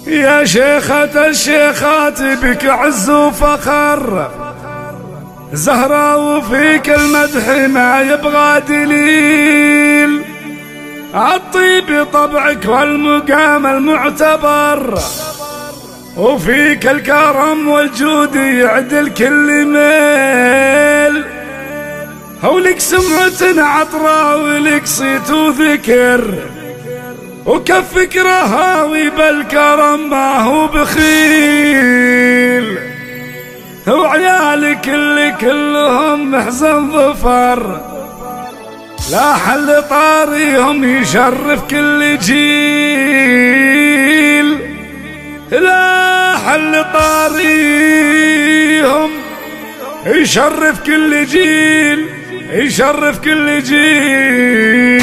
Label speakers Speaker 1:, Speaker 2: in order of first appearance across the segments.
Speaker 1: يا شيخة الشيخات بك عز وفخر، زهرة وفيك المدح ما يبغى دليل، عالطيب طبعك والمقام المعتبر، وفيك الكرم والجود يعدل كل ميل، ولك سمعة عطرة ولك صيت وذكر، وكفك رهاوي بالكرم ما هو بخيل، وعيالك اللي كلهم محزن ظفر، لا حل طاريهم يشرف كل جيل، لا حل طاريهم يشرف كل جيل، يشرف كل جيل.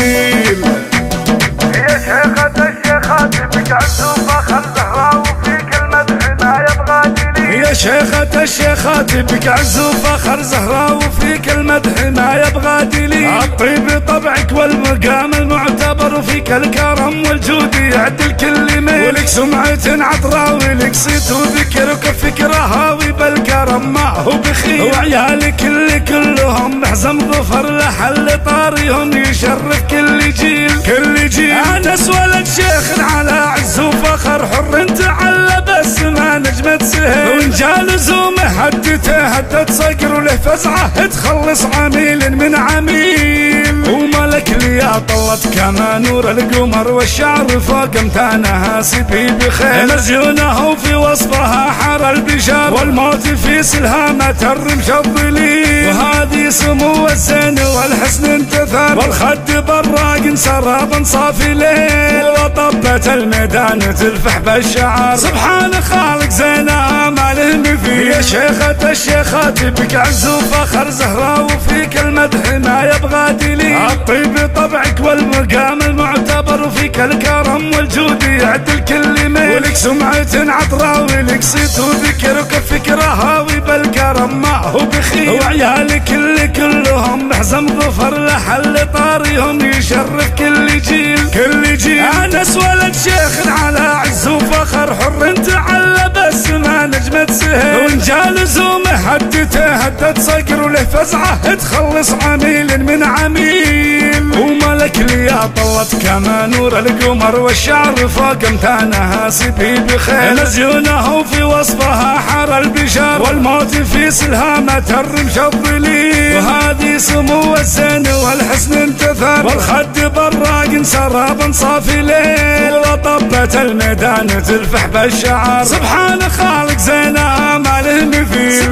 Speaker 2: يا شيخة الشيخات بك عز وفخر، زهرة وفيك المدح ما يبغى دليل.
Speaker 1: يا شيخة الشيخات بك عز وفخر، زهرة وفيك المدح ما يبغى دليل، الطيب طبعك والمقام المعتبر، وفيك الكرم والجود يعدل كل ميل، ولك سمعة عطرة ولك صيت وذكر، وكفك رهاوي بالكرم ما هو بخيل، وعيالك اللي كلهم محزم ظفر، لحل طاريهم يشرف كل جيل، كل جيل. انس ولد شيخ على عز وفخر، حر تعلى بس ما نجمة سهل، وان جا لزومه هدته هدت صقر، وله فزعه تخلص عميل من عميل، وملك ليا طلت كما نور القمر، والشعر فوق امتانها سبي بخير، مرجونه في وصفها حر البشر، والموت في سلهامة الرمش الظليل، وهذه سمو الزين والحسن انتثر، والخد براق سراب صافي ليل، وطبة الميدان تلفح بالشعر، سبحان خالق زينها ما له مثيل. يا شيخة الشيخات بك عز وفخر، زهرة وفيك المدح ما يبغى دليل، الطيب طبعك والمقام المعتبر، وفيك الكرم والجود يعدل كل ميل، ولك سمعة عطرة ولك صيت وذكر، وكفك رهاوي بالكرم ما هو بخيل، وعيالك اللي كلهم محزم ظفر، لحل طاريهم يشرف كل جيل، كل جيل. انس ولد شيخ على عز وفخر، حر تعلى بس ما نجمة سهل، وان جا لزومه هدته هدت صقر، وله فزعه تخلص عميل من عميل، وملك ليا طلت كما نور القمر، والشعر فوق امتانها سبي بخير، مرجونه في وصفها حر البشر، والموت في سلهامة الرمش الظليل، وهذه سمو الزين والحسن انتثر، والخد براق سراب صافي ليل، وطبة الميدان تلفح بالشعر، سبحان خالق زينها ما له مثيل.